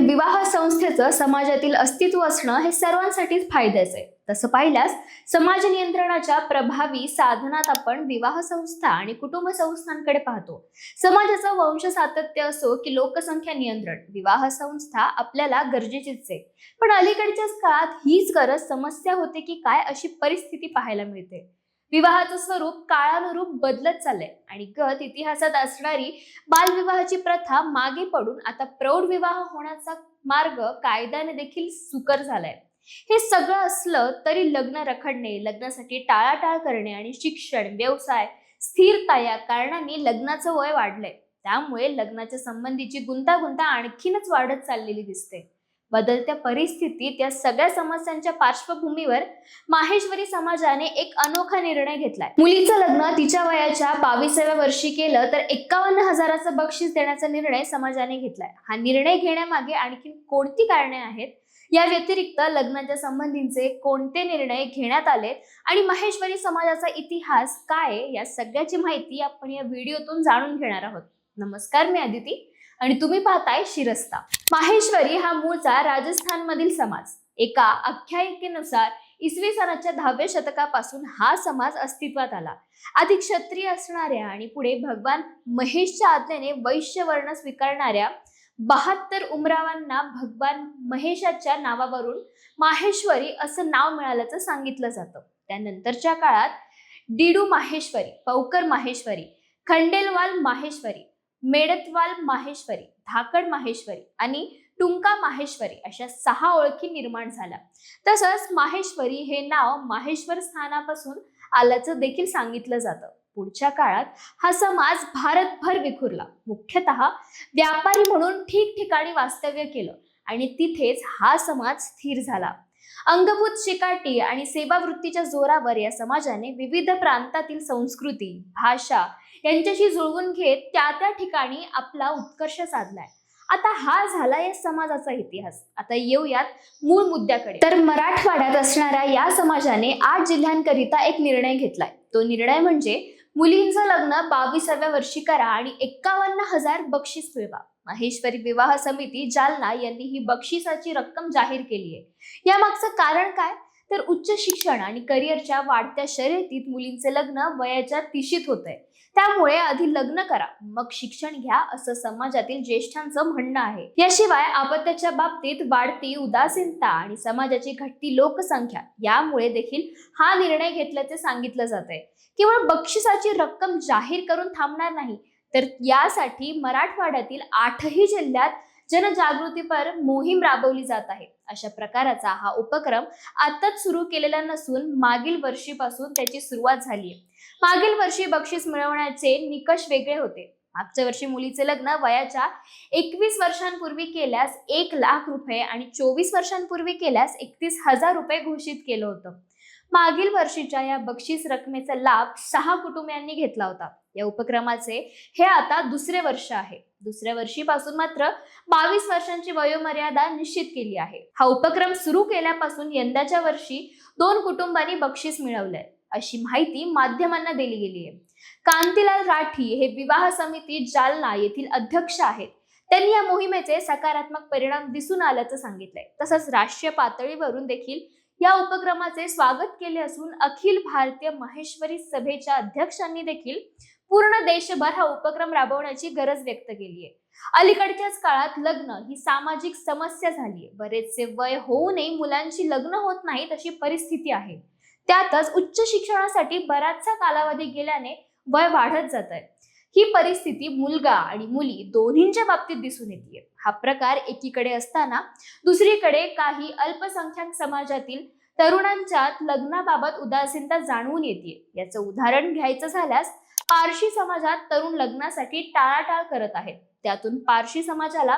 विवाह संस्थेचं समाजातील अस्तित्व असणं हे सर्वांसाठीच फायद्याचं आहे। तसं पाहिल्यास समाज नियंत्रणाच्या प्रभावी साधनात आपण विवाह संस्था आणि कुटुंब संस्थांकडे पाहतो। समाजाचं वंश सातत्य असो की लोकसंख्या नियंत्रण, विवाह संस्था आपल्याला गरजेचीच आहे। पण अलीकडच्याच काळात हीच गरज समस्या होते की काय अशी परिस्थिती पाहायला मिळते। विवाहाचं स्वरूप काळानुरूप बदलत चाललंय आणि गत इतिहासात असणारी बालविवाहाची प्रथा मागे पडून आता प्रौढ विवाह होण्याचा मार्ग कायद्याने देखील सुकर झालाय। हे सगळं असलं तरी लग्न रखडणे, लग्नासाठी टाळाटाळ करणे आणि शिक्षण, व्यवसाय, स्थिरता या कारणांनी लग्नाचं वय वाढलंय। त्यामुळे लग्नाच्या संबंधीची गुंतागुंत आणखीनच वाढत चाललेली दिसते। बदलत्या परिस्थितीत या सगळ्या समस्यांच्या पार्श्वभूमीवर माहेश्वरी समाजाने एक अनोखा निर्णय घेतलाय। मुलीचं लग्न तिच्या वयाच्या 22व्या वर्षी केलं तर 51,000चं बक्षीस देण्याचा निर्णय समाजाने घेतलाय। हा निर्णय घेण्यामागे आणखी कोणती कारणे आहेत, या व्यतिरिक्त लग्नाच्या संबंधीचे कोणते निर्णय घेण्यात आले आणि माहेश्वरी समाजाचा इतिहास काय, या सगळ्याची माहिती आपण या व्हिडिओतून जाणून घेणार आहोत। नमस्कार, मी अदिती आणि तुम्ही पाहताय शिरस्ता। माहेश्वरी हा मूळचा राजस्थानमधील समाज। एका आख्यायिकेनुसार इसवी सनाच्या 10व्या शतकापासून हा समाज अस्तित्वात आला। आधी क्षत्रिय असणाऱ्या आणि पुढे भगवान महेशच्या आज्ञेने वैश्य वर्ण स्वीकारणाऱ्या 72 उमरावांना भगवान महेशाच्या नावावरून माहेश्वरी असं नाव मिळाल्याचं सांगितलं जातं। त्यानंतरच्या काळात डिडू माहेश्वरी, पौकर माहेश्वरी, खंडेलवाल माहेश्वरी, मेडतवाल माहेश्वरी, धाकड माहेश्वरी आणि टुंका माहेश्वरी अशा 6 ओळखी निर्माण झाल्या। तसंच माहेश्वरी हे नाव माहेश्वर स्थानापासून आल्याचं देखील सांगितलं जातं। पुढच्या काळात हा समाज भारतभर विखुरला। मुख्यतः व्यापारी म्हणून ठिकठिकाणी वास्तव्य केलं आणि तिथेच हा समाज स्थिर झाला। अंगभूत शिकाटी आणि सेवावृत्तीच्या जोरावर या समाजाने विविध प्रांतातील संस्कृती, भाषा यांच्याशी जुळवून घेत त्या ठिकाणी आपला उत्कर्ष साधलाय। आता हा झाला या समाजाचा इतिहास। आता येऊयात मूळ मुद्द्याकडे। तर मराठवाड्यात असणाऱ्या या समाजाने 8 जिल्ह्यांकरिता एक निर्णय घेतलाय। तो निर्णय म्हणजे मुलींचं लग्न 22व्या वर्षी करा आणि 51,000 बक्षीस मिळवा। माहेश्वरी विवाह समिती जालना यांनी ही बक्षिसाची रक्कम जाहीर केली आहे। यामागचं कारण काय, तर उच्च शिक्षण आणि करिअरच्या वाढत्या शर्यतीत मुलींचे लग्न वयाच्या तिशीत होतंय। त्यामुळे आधी लग्न करा मग शिक्षण घ्या असं समाजातील ज्येष्ठांचं म्हणणं आहे। याशिवाय आपत्याच्या बाबतीत वाढती उदासीनता आणि समाजाची घटती लोकसंख्या यामुळे देखील हा निर्णय घेतल्याचे सांगितलं जातंय। केवळ बक्षिसाची रक्कम जाहीर करून थांबणार नाही, तर यासाठी मराठवाड्यातील 8ही जिल्ह्यात जनजागृतीपर मोहीम राबवली जात आहे। अशा प्रकारचा हा उपक्रम आताच सुरू केलेला नसून मागील वर्षीपासून त्याची सुरुवात झाली आहे। मागील वर्षी बक्षीस मिळवण्याचे निकष वेगळे होते। मागच्या वर्षी मुलीचे लग्न वयाच्या 21 वर्षांपूर्वी केल्यास 1 लाख रुपये आणि 24 वर्षांपूर्वी केल्यास 31,000 रुपये घोषित केलं होतं। मागील वर्षीच्या या बक्षीस रकमेचा लाभ 6 कुटुंबियांनी घेतला होता। या उपक्रमाचे हे आता दुसरे वर्ष आहे। दुसऱ्या वर्षीपासून मात्र 22 वर्षांची वयोमर्यादा निश्चित केली आहे। हा उपक्रम सुरू केल्यापासून यंदाच्या वर्षी 2 कुटुंबांनी बक्षीस मिळवलंय अशी माहिती माध्यमांना दिली गेली आहे। कांतीलाल राठी हे विवाह समिती जालना येथील अध्यक्ष आहेत। त्यांनी या मोहिमेचे सकारात्मक परिणाम दिसून आल्याचं सांगितलंय। तसंच राष्ट्रीय पातळीवरून देखील या उपक्रमाचे स्वागत केले असून अखिल भारतीय माहेश्वरी सभेच्या अध्यक्षांनी देखील पूर्ण देशभर हा उपक्रम राबवण्याची गरज व्यक्त केली आहे। अलीकडच्याच काळात लग्न ही सामाजिक समस्या झाली आहे। बरेचसे वय होऊनही मुलांची लग्न होत नाहीत अशी परिस्थिती आहे। त्यातच उच्च शिक्षणासाठी बराचसा कालावधी गेल्याने वय वाढत जात आहे। ही परिस्थिती मुलगा आणि मुली दोन्हींच्या बाबतीत दिसून येते। हा प्रकार एकीकडे असताना दुसरीकडे काही अल्पसंख्याक समाजातील तरुणांच्यात लग्नाबाबत उदासीनता जाणवून येते। याचं उदाहरण घ्यायचं झाल्यास पारशी समाजात तरुण लग्नासाठी टाळाटाळ करत आहेत। त्यातून पारशी समाजाला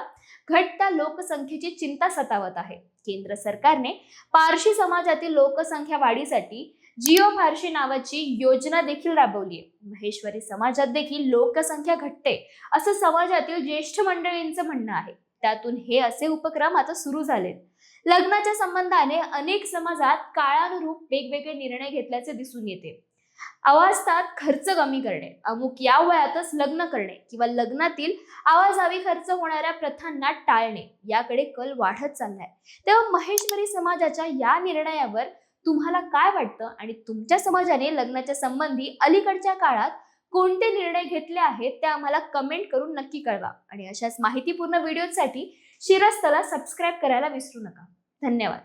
घटत्या लोकसंख्येची चिंता सतावत आहे। केंद्र सरकारने पारशी समाजातील लोकसंख्या वाढीसाठी जिओ फारशी नावाची योजना देखील राबवली आहे। महेश्वरी समाजात देखील लोकसंख्या घटते असं समाजातील ज्येष्ठ मंडळींचं म्हणणं आहे। त्यातून हे असे उपक्रम आता सुरू झालेत। लग्नाच्या संबंधाने अनेक समाजात काळानुरूप वेगवेगळे निर्णय घेतल्याचे दिसून येते। अवाजतात खर्च कमी करणे, अमुक या वयातच लग्न करणे किंवा लग्नातील आवाजावी खर्च होणाऱ्या प्रथांना टाळणे याकडे कल वाढत चाललाय. तेव्हा महेश्वरी समाजाच्या या निर्णयावर तुम्हाला काय वाटतं आणि तुमच्या समाजाने लग्नाच्या संबंधी अलीकडच्या काळात कोणते निर्णय घेतले आहेत ते आम्हाला कमेंट करून नक्की कळवा. आणि अशाच माहितीपूर्ण व्हिडिओसाठी शिरस्तला सबस्क्राईब करायला विसरू नका. धन्यवाद.